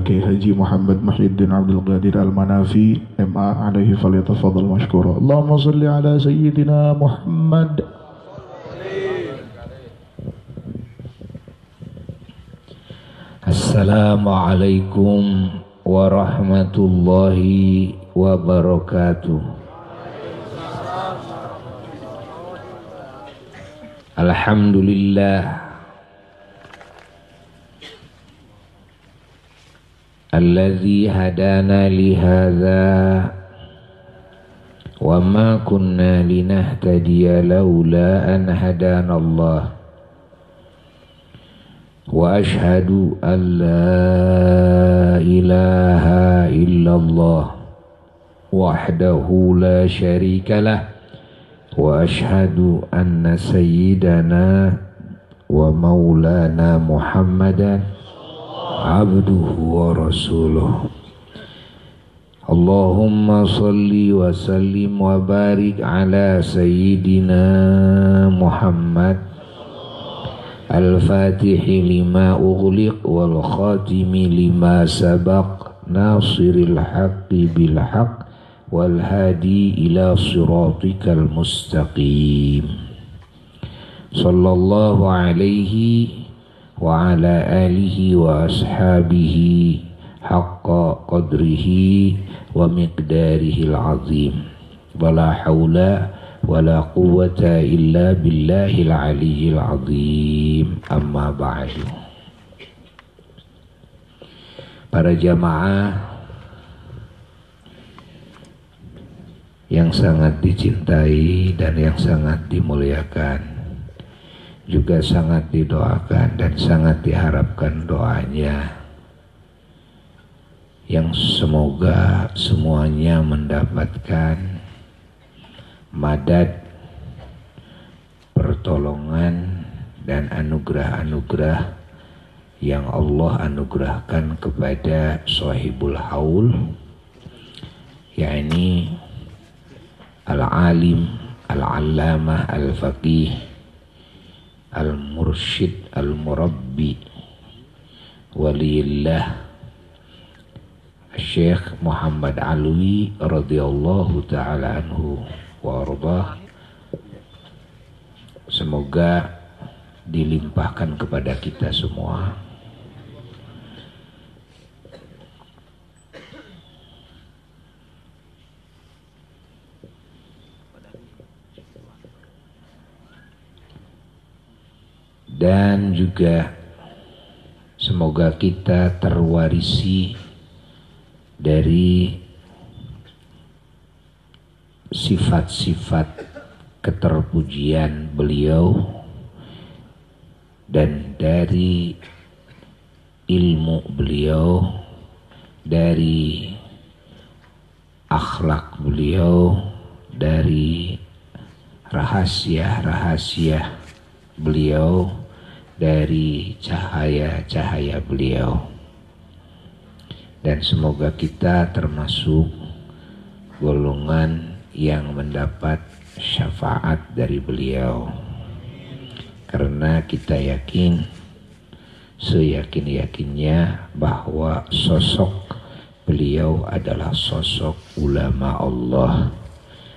Kiai Haji Muhammad Muhyiddin Abdul Qadir Al-Manafi MA alaihi falyatafaddal mashkura. Allahumma shalli ala sayyidina Muhammad. Assalamualaikum warahmatullahi wabarakatuh. Alhamdulillah alladzi hadana li hadza wa ma kunna linahtadiya laula an hadana Allah wa ashhadu an la ilaha illallah wahdahu la syarika lah wa ashhadu anna sayyidana wa maulana Muhammadan abduhu wa rasuluh. Allahumma salli wa sallim wa barik ala sayyidina Muhammad al-fatihi lima ughliq wal khatimi lima sabaq nasiril haqqi bil haqq wal hadi ila siratikal mustaqim. Sallallahu alaihi wa ala alihi wa ashabihi haqqa qadrihi wa miqdarihi al-azim. Wala hawla wala quwwata illa billahil aliyyil azim. Amma ba'du. Para jamaah yang sangat dicintai dan yang sangat dimuliakan, juga sangat didoakan dan sangat diharapkan doanya, yang semoga semuanya mendapatkan madad, pertolongan dan anugerah-anugerah yang Allah anugerahkan kepada sahibul haul, yakni al-alim, al-allamah, al-faqih, al-mursyid, al-murabbi, waliyillah Syekh Muhammad Alwi radhiyallahu ta'ala anhu wa ardah. Semoga dilimpahkan kepada kita semua dan juga semoga kita terwarisi dari sifat-sifat keterpujian beliau dan dari ilmu beliau, dari akhlak beliau, dari rahasia-rahasia beliau, dari cahaya-cahaya beliau. Dan semoga kita termasuk golongan yang mendapat syafaat dari beliau, karena kita yakin, seyakin-yakinnya bahwa sosok beliau adalah sosok ulama Allah,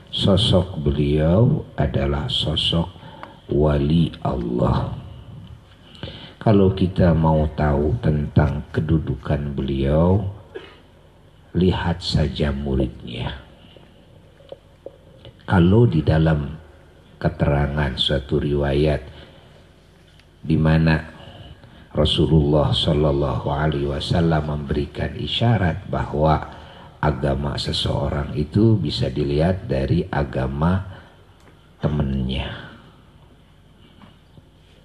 sosok beliau adalah sosok wali Allah. Kalau kita mau tahu tentang kedudukan beliau, lihat saja muridnya. Kalau di dalam keterangan suatu riwayat di mana Rasulullah Shallallahu Alaihi Wasallam memberikan isyarat bahwa agama seseorang itu bisa dilihat dari agama temannya.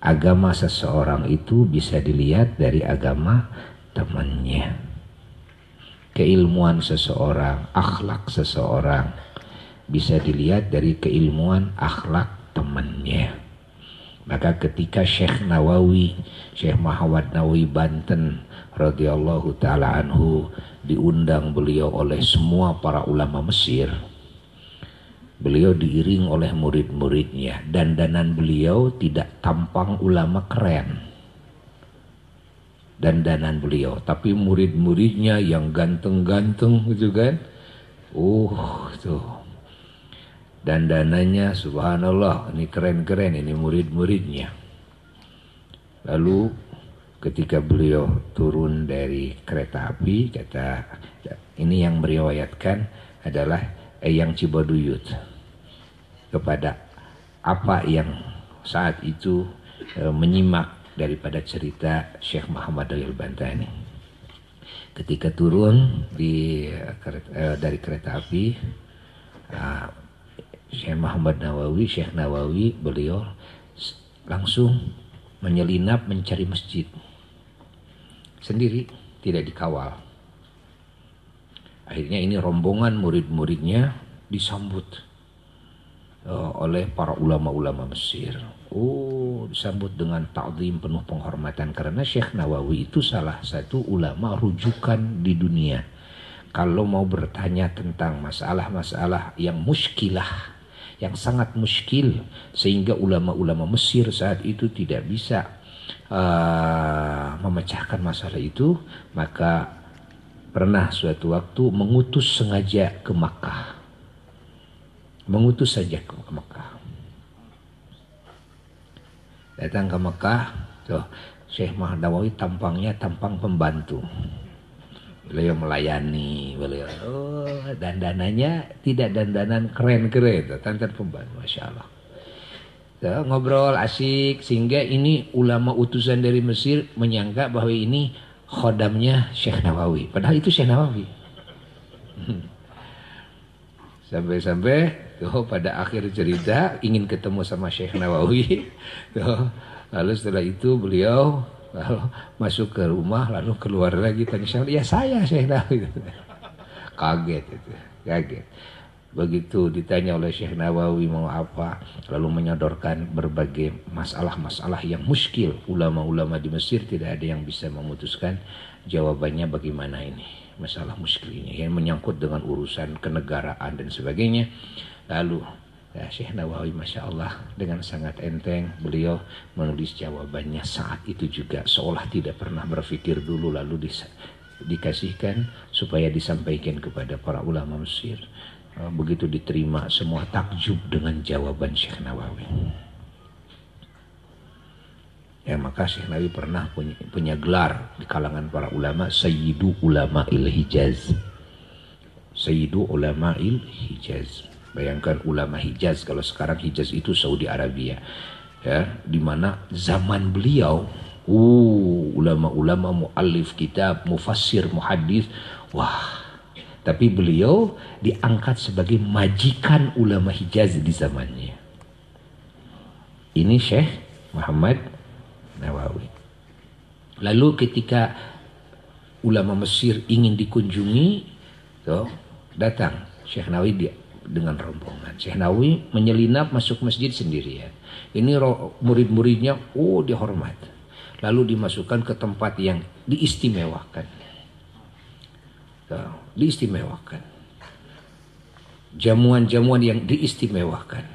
Agama seseorang itu bisa dilihat dari agama temannya. Keilmuan seseorang, akhlak seseorang bisa dilihat dari keilmuan akhlak temannya. Maka ketika Syekh Nawawi, Syekh Muhammad Nawawi Banten radhiyallahu ta'ala anhu, diundang beliau oleh semua para ulama Mesir, beliau diiring oleh murid-muridnya. Dandanan beliau tidak tampang ulama keren. dandanan beliau. Tapi murid-muridnya yang ganteng-ganteng gitu kan. Tuh. Dandanannya subhanallah, ini keren-keren ini murid-muridnya. Lalu ketika beliau turun dari kereta api, kata ini yang meriwayatkan adalah Eyang Cibaduyut kepada apa yang saat itu menyimak daripada cerita Syekh Muhammad Al-Bantani. Ketika turun dari kereta api, Syekh Muhammad Nawawi, Syekh Nawawi, beliau langsung menyelinap mencari masjid sendiri, tidak dikawal. Akhirnya ini rombongan murid-muridnya disambut oleh para ulama-ulama Mesir. Disambut dengan ta'zim, penuh penghormatan, karena Syekh Nawawi itu salah satu ulama rujukan di dunia. Kalau mau bertanya tentang masalah-masalah yang muskilah, yang sangat muskil, sehingga ulama-ulama Mesir saat itu tidak bisa memecahkan masalah itu, maka pernah suatu waktu mengutus sengaja ke Makkah. Mengutus saja ke Makkah. Datang ke Makkah, tuh Syekh Muhammad Nawawi tampangnya tampang pembantu. Beliau melayani, beliau dandanannya tidak dandanan keren-keren, dandan pembantu, masya Allah. So, ngobrol asik, sehingga ini ulama utusan dari Mesir menyangka bahwa ini khodamnya Syekh Nawawi, padahal itu Syekh Nawawi. Sampai-sampai pada akhir cerita ingin ketemu sama Syekh Nawawi. Lalu setelah itu beliau lalu masuk ke rumah, lalu keluar lagi tanya, ya saya Syekh Nawawi. Kaget itu, kaget. Begitu ditanya oleh Syekh Nawawi mau apa, lalu menyodorkan berbagai masalah-masalah yang muskil. Ulama-ulama di Mesir tidak ada yang bisa memutuskan jawabannya bagaimana ini, masalah muskil ini yang menyangkut dengan urusan kenegaraan dan sebagainya. Lalu Syekh Nawawi masya Allah dengan sangat enteng beliau menulis jawabannya saat itu juga, seolah tidak pernah berpikir dulu, lalu dikasihkan supaya disampaikan kepada para ulama Mesir. Begitu diterima, semua takjub dengan jawaban Syekh Nawawi. Ya, maka Syekh Nawawi pernah punya gelar di kalangan para ulama, Sayyidu Ulama'il Hijaz. Sayyidu Ulama'il Hijaz. Bayangkan ulama Hijaz, kalau sekarang Hijaz itu Saudi Arabia, ya, di mana zaman beliau, ulama-ulama muallif kitab, mufassir, muhadis, wah. Tapi beliau diangkat sebagai majikan ulama Hijaz di zamannya. Ini Syekh Muhammad Nawawi. Lalu ketika ulama Mesir ingin dikunjungi, datang Syekh Nawawi dengan rombongan. Syekh Nawawi menyelinap masuk masjid sendirian. Ini murid-muridnya dihormat. Lalu dimasukkan ke tempat yang diistimewakan. Diistimewakan. Jamuan-jamuan yang diistimewakan.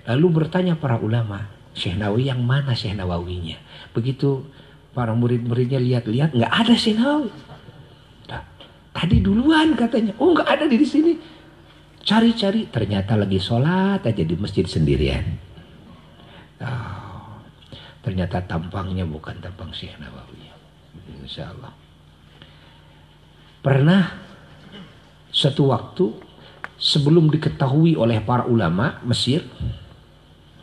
Lalu bertanya para ulama, Syekh Nawawi yang mana Syekh Nawawinya? Begitu para murid-muridnya lihat-lihat, nggak ada Syekh Nawawi. Tadi duluan katanya, nggak ada di sini. Cari-cari, ternyata lagi sholat aja di masjid sendirian. Ternyata tampangnya bukan tampang Syekh Nawawi. Insya Allah. Pernah suatu waktu sebelum diketahui oleh para ulama Mesir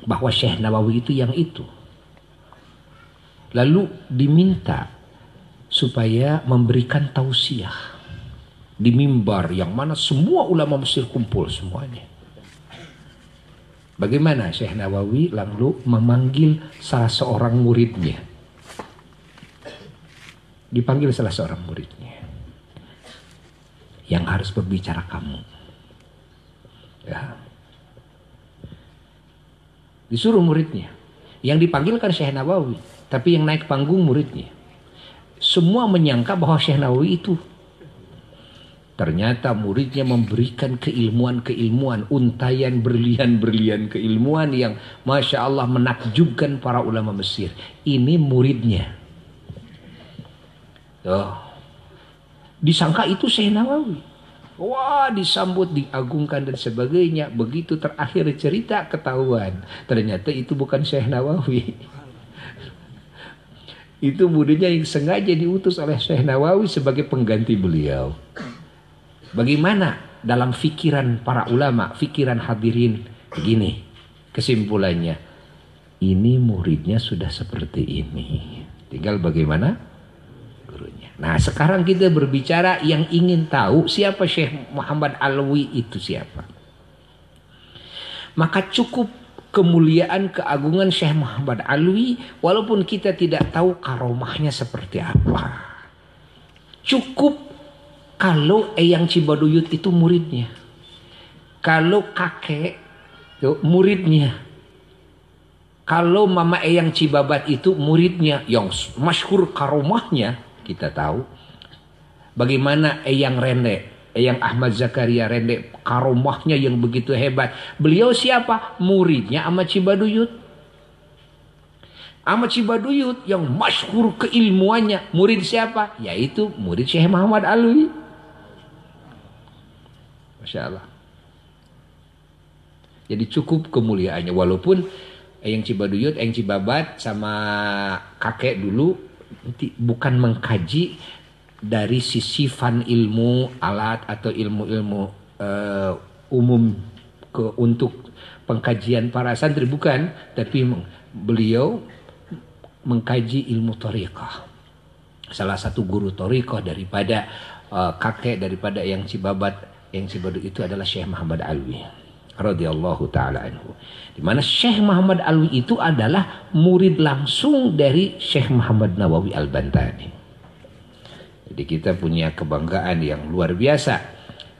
bahwa Syekh Nawawi itu yang itu, lalu diminta supaya memberikan tausiah di mimbar yang mana semua ulama Mesir kumpul semuanya. Bagaimana Syekh Nawawi lalu memanggil salah seorang muridnya. Dipanggil salah seorang muridnya. Yang harus berbicara kamu. Ya. Disuruh muridnya. Yang dipanggil kan Syekh Nawawi. Tapi yang naik panggung muridnya. Semua menyangka bahwa Syekh Nawawi itu. Ternyata muridnya memberikan keilmuan-keilmuan, untayan berlian-berlian keilmuan yang Masya Allah menakjubkan para ulama Mesir. Ini muridnya. Tuh. Disangka itu Syekh Nawawi. Wah, disambut, diagungkan dan sebagainya. Begitu terakhir cerita ketahuan. Ternyata itu bukan Syekh Nawawi. Itu muridnya yang sengaja diutus oleh Syekh Nawawi sebagai pengganti beliau. Bagaimana dalam fikiran para ulama, fikiran hadirin? Begini kesimpulannya. Ini muridnya sudah seperti ini. Tinggal bagaimana? Nah, sekarang kita berbicara yang ingin tahu siapa Syekh Muhammad Alwi itu siapa. Maka cukup kemuliaan keagungan Syekh Muhammad Alwi walaupun kita tidak tahu karomahnya seperti apa. Cukup kalau Eyang Cibaduyut itu muridnya. Kalau kakek itu muridnya. Kalau Mama Eyang Cibabat itu muridnya yang masyhur karomahnya. Kita tahu bagaimana Eyang Rende, Eyang Ahmad Zakaria Rende, karomahnya yang begitu hebat. Beliau siapa? Muridnya Ahmad Cibaduyut. Ahmad Cibaduyut yang masyhur keilmuannya. Murid siapa? Yaitu murid Syekh Muhammad Alwi. Masya Allah. Jadi cukup kemuliaannya. Walaupun Eyang Cibaduyut, Eyang Cibabat sama kakek dulu bukan mengkaji dari sisi fan ilmu alat atau ilmu-ilmu umum untuk pengkajian para santri, bukan, tapi beliau mengkaji ilmu thariqah. Salah satu guru thariqah daripada kakek daripada yang Cibabat, yang Cibaduyut itu adalah Syekh Muhammad Alwi radhiyallahu taala anhu. Di mana Syekh Muhammad Alwi itu adalah murid langsung dari Syekh Muhammad Nawawi Al-Bantani. Jadi kita punya kebanggaan yang luar biasa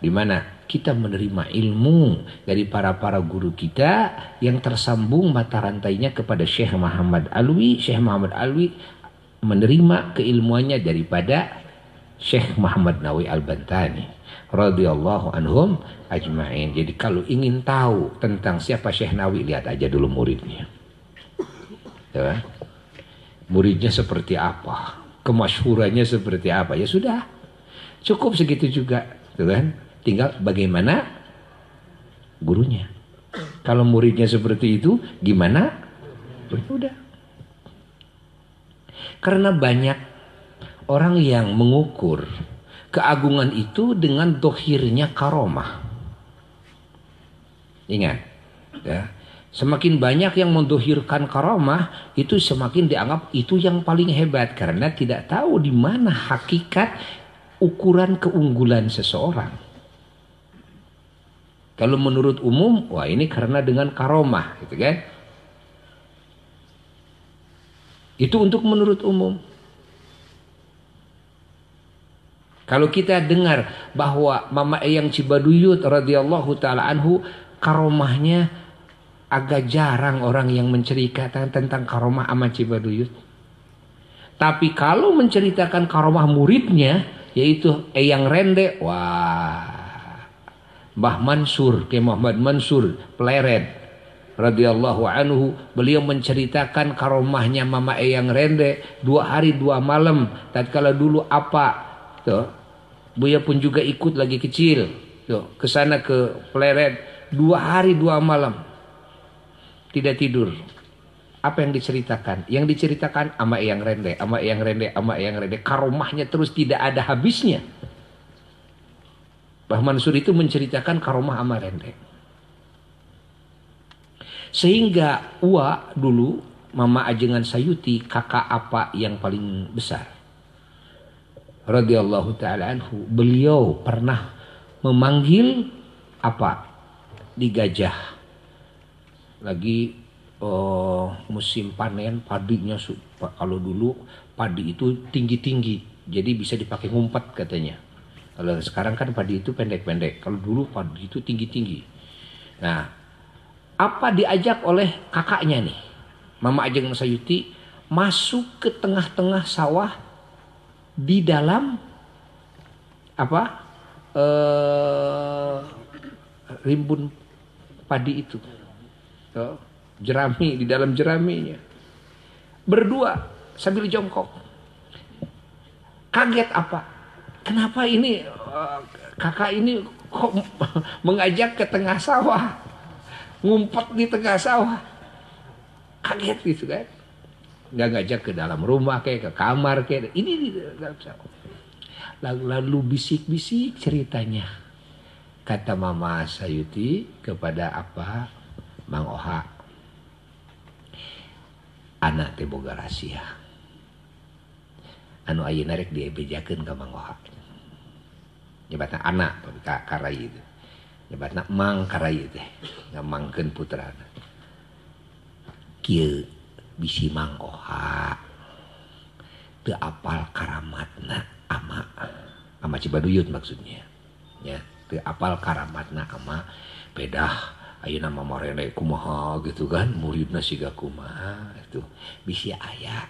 di mana kita menerima ilmu dari para guru kita yang tersambung mata rantainya kepada Syekh Muhammad Alwi. Syekh Muhammad Alwi menerima keilmuannya daripada Syekh Muhammad Nawawi Al-Bantani radhiyallahu anhum ajma'in. Jadi kalau ingin tahu tentang siapa Syekh Nawawi, lihat aja dulu muridnya. Ya. Muridnya seperti apa? Kemasyhurannya seperti apa? Ya sudah. Cukup segitu juga, kan? Tinggal bagaimana gurunya. Kalau muridnya seperti itu, gimana? Udah. Karena banyak orang yang mengukur keagungan itu dengan dohirnya karomah. Ingat, ya, semakin banyak yang mendohirkan karomah itu semakin dianggap itu yang paling hebat karena tidak tahu di mana hakikat ukuran keunggulan seseorang. Kalau menurut umum, wah ini karena dengan karomah, gitu kan? Itu untuk menurut umum. Kalau kita dengar bahwa Mama Eyang Cibaduyut radhiyallahu taala anhu karomahnya agak jarang orang yang menceritakan tentang karomah Ahmad Cibaduyut. Tapi kalau menceritakan karomah muridnya yaitu Eyang Rende, wah, Mbah Mansur, Kiai Muhammad Mansur Pleret radhiyallahu anhu, beliau menceritakan karomahnya Mama Eyang Rende 2 hari 2 malam. Tatkala dulu apa tuh, Buya pun juga ikut lagi kecil tuh ke sana ke Pleret 2 hari 2 malam tidak tidur. Apa yang diceritakan? Yang diceritakan ama Eyang Rende, ama Eyang Rende, ama Eyang Rende. Karomahnya terus tidak ada habisnya. Mbah Mansur itu menceritakan karomah ama Rende. Sehingga Uwa dulu, Mama Ajengan Sayuti, kakak apa yang paling besar radhiyallahu taala anhu, beliau pernah memanggil apa di Gajah lagi musim panen padinya. Kalau dulu padi itu tinggi-tinggi jadi bisa dipakai ngumpet katanya. Kalau sekarang kan padi itu pendek-pendek, kalau dulu padi itu tinggi-tinggi. Nah, apa diajak oleh kakaknya nih, Mama Ajeng Sayuti, masuk ke tengah-tengah sawah di dalam apa rimbun padi itu, jerami, di dalam jeraminya berdua sambil jongkok. Kaget apa? Kenapa ini kakak ini kok mengajak ke tengah sawah, ngumpet di tengah sawah? Kaget gitu kan? Nggak ngajak ke dalam rumah kayak ke kamar kayak ini di dalam sawah. Lalu bisik-bisik ceritanya. Kata Mama Sayuti kepada apa? Mang Oha. Anak teh boga rahasia. Anu ayeuna rek diebejakeun ka Mang Oha. Nyebatna anak tapi karai itu. Nyebatna Mang karai teh. Ngamangkeun putrana. Kieu bisi Mang Oha. Teu apal karamatna ama Cibaduyut maksudnya. Ya, teu apal karamatna ama pedah ayeuna mah marene kumaha gitu kan, muridna siga kumaha itu. Bisi aya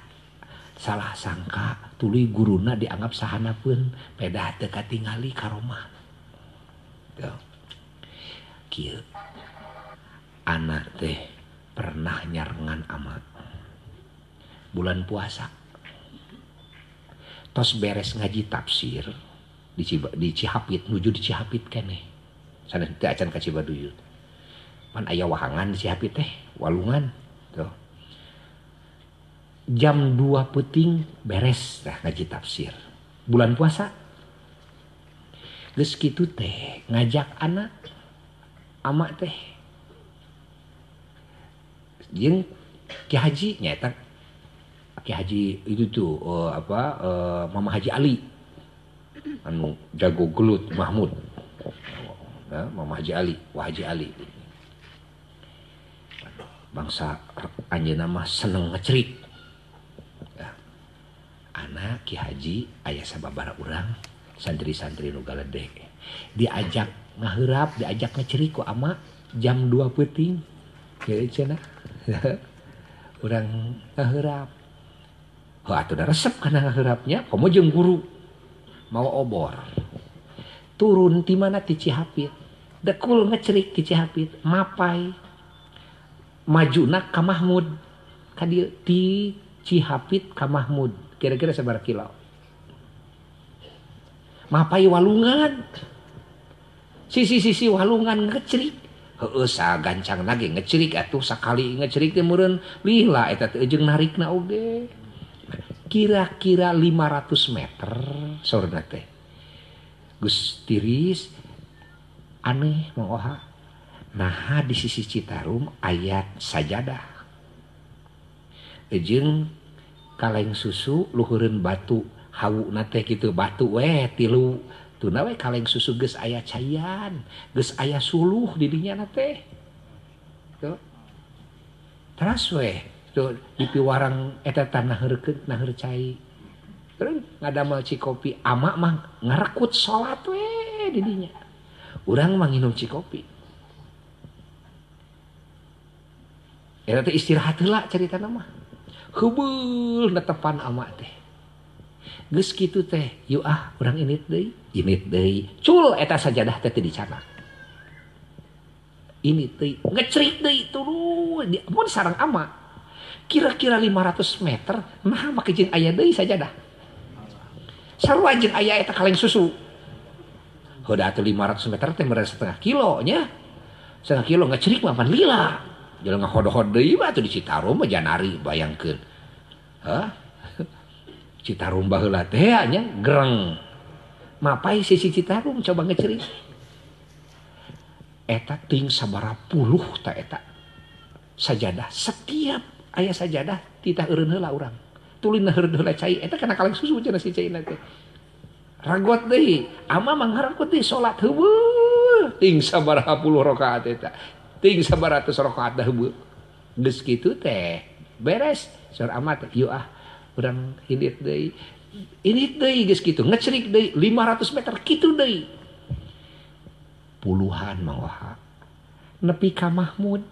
salah sangka tuluy guruna dianggap sahanapeun pedah teu katingali karomah. Tuh. Kieu anak teh pernah nyarengan ama bulan puasa. Tos beres ngaji tafsir di Cihapit, nuju di Cihapit keneh. Sanes teu acan ka Cibaduyut. Pan aya wahangan di Cihapit teh, walungan. Tuh. Jam 2 peuting beres tah ngaji tafsir. Bulan puasa. Geus kitu teh ngajak anak ama teh. Jeung Ki Haji nyaeta Ki Haji itu tuh Mama Haji Ali anu jago gelut Mahmud. Nah, Mama Haji Ali, Wah Haji Ali. Bangsa anjeunna mah seneng ngecerik. Ya. Anak Ki Haji aya sababaraha urang santri-santri nu galedeh. Diajak ngaheurap, diajak ngecerik ku ama jam 2 peuting. Kieu cenah. Urang ngaheurap. Oh, atuh da resep kana ngaheurapnya, komo jeung guru mau obor. Turun di mana ti Cihapit. Dekul ngecerik ti Cihapit, mapai. Majuna ka Mahmud. Ka dieu ti Cihapit ka Mahmud. Kira-kira sabaraha kilo? Mapai walungan. Sisi-sisi walungan ngecerik. Heueuh sagancang lagi ngecerik atuh sakali ngecerik teh meureun lila eta teh jeung narikna oge. Kira-kira 500 meter sorna teh. Gus tiris aneh Mang Oha. Nah di sisi Citarum ayat sajadah. Jeung kaleng susu luhureun batu hawuna teh kitu batu we tilu. Tuna we kaleng susu geus aya cayan, geus aya suluh di dinya na teh. Tuh. Teras we tuh di piwarang eta tanah heurekeun naheur cai. Terus ngadamel cikopi ama mah ngarekut salat we di dinya. Urang mah nginum cikopi. Eta teh istirahat heula caritana mah. Heubeul netepan ama teh. Geus kitu teh, yuk urang init deui. Cul eta sajadah teh dicanak. Ini teh ngecerik deui turun, mun sareng ama. Kira-kira 500 meter, nah make jeung aya deui sajadah. Sarua jeung aya eta kaleng susu. Heuda atuh 500 meter teh meureun setengah kilo nya. Setengah kilo ngecerik mah pan lila. Jalan ngahodo-hodo deui mah atuh di Citarum mah janari bayangkeun. Hah? Citarum baheula teh nya gereng. Mapai sisi Citarum coba ngecerik. Eta ting sabaraha puluh ta eta. Sajadah setiap aya sajadah titah eureun heula urang. Tulin heureun heula cai eta kana kaleng susu cenah si caina teh. Ragot deui, ama mah ngaragot deui salat heubeul. Ting sabaraha puluh rakaat eta. Ting sabaratus rakaat da heubeul. Geus kitu teh beres. Saur ama teh yuk urang indit deui. Indit deui geus kitu ngecerik deui 500 meter kitu deui. Puluhan Mang Oha. Nepi ka Mahmud.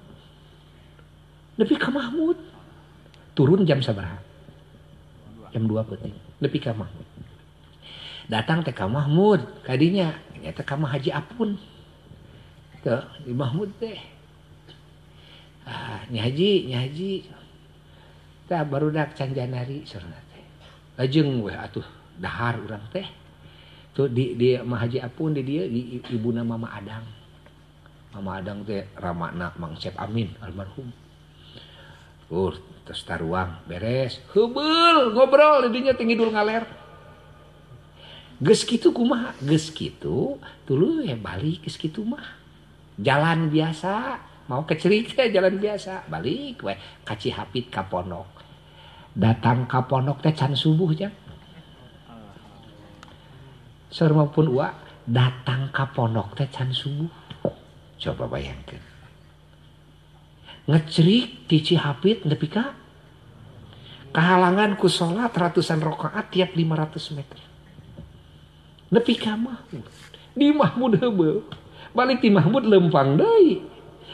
Turun jam sabaraha? Jam 2 peuting. Nepi ka Mahmud. Datang teh ka Mahmud, kadinya nyata ka Haji Apun. Tuh, di Mahmud teh. Nyi Haji. Tah barudak can janari sorna teh. Lajeng weh atuh dahar urang teh tuh di Mah Haji Apun di dia di ibuna Mama Adang. Mama Adang teh ramana Mang Cep Amin almarhum. Terus taruang beres heubeul ngobrol di dinya tinggi dul ngaler. Geus kitu kumaha? Geus kitu tuluy balik geus kitu mah. Jalan biasa, mau kecerik teh jalan biasa, balik we ka Cihapit ka pondok. Datang ka pondok teh can subuh jang. Saur maupun ua datang ka pondok teh can subuh. Coba bayangkeun. Ngecerik di Cihapit nepi ka kahalangan ku salat ratusan rakaat tiap 500 meter. Nepi ka Mahmud. Di Mahmud heubeul. Balik di Mahmud lempang deui.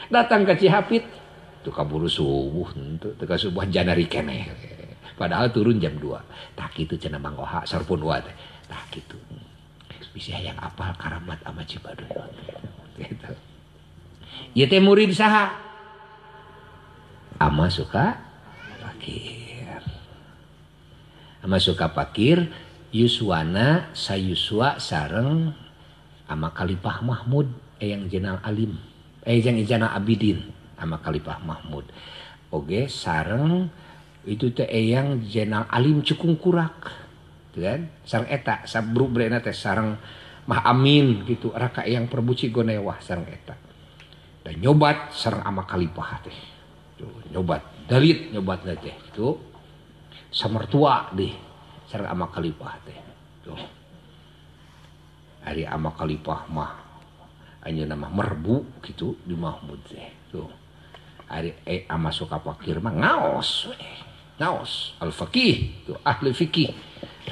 Datang ka Cihapit tuh kaburu subuh henteu teu ka subuh janari keneh. Padahal turun jam 2. Tah kitu cenah Mang Oha sarpun wa teh. Tah kitu. Bisa yang apal karamat ama Cibadoy. Gitu. Ieu teh murid saha? Ama Suka Pakir. Ama Suka Pakir yuswana sayuswa sareng ama Khalifah Mahmud yang Jenal Alim yang Jenal Abidin ama Khalifah Mahmud oge sareng itu teh yang Jenal Alim Cukung Kurak kan sareng eta sabru brena teh sareng Mah Amin gitu raka yang Perbuci Gonewah sareng eta dan nyobat sareng ama Khalifah teh tuh nyobat dalit nyobat teh itu samertua deh sareng ama Khalifah teh tuh hari ama Khalifah mah ayeuna mah merbu gitu di Mahmud teh tuh hari ama Suka Pakir mah ngaos ngaos al faqih tuh ahli fikih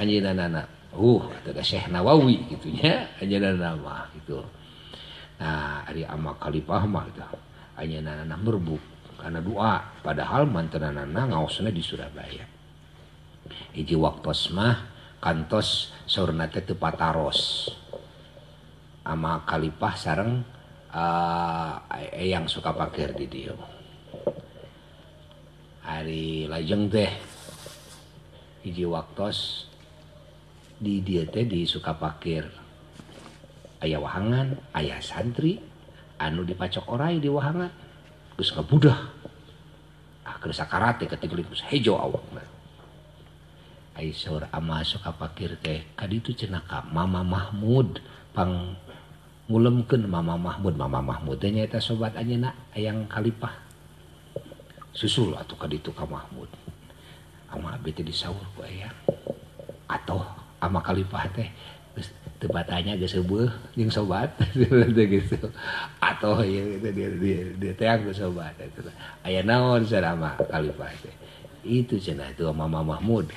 anjeunna nana atuh Syekh Nawawi gitu nya anjeunna mah gitu nah hari ama Khalifah mah gitu anjeunna nana merbu karena doa padahal mantenana ngaosna di Surabaya hiji waktos mah kantos saurna teh teu pataros ama Khalifah sareng yang Suka Pakir di dieu. Hari lajeng teh hiji waktos di dieu teh di Suka Pakir aya wahangan, aya santri anu dipacok orai di wahangan geus ngabudah. Keur sakarat teh ketika geus hejo awakna. Ai saur ama Suka Pakir teh kaditu cenah ka Mama Mahmud pang ngulemkeun Mama Mahmud teh nyaeta sobat anjeunna hayang Khalifah susul atuh ka ditu ka Mahmud ama abdi teh disaur ku aya atoh ama Khalifah teh geus teu batanya geus heubeul jeung sobat teh gitu atoh ieu dia teh geus sobat aya naon sareng ama Khalifah teh itu cenah itu Mama Mahmud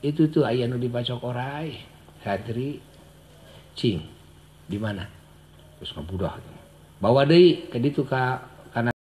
itu tuh aya nu dibacok orai santri cing di mana terus ngabudah bawa deui ke ditu ka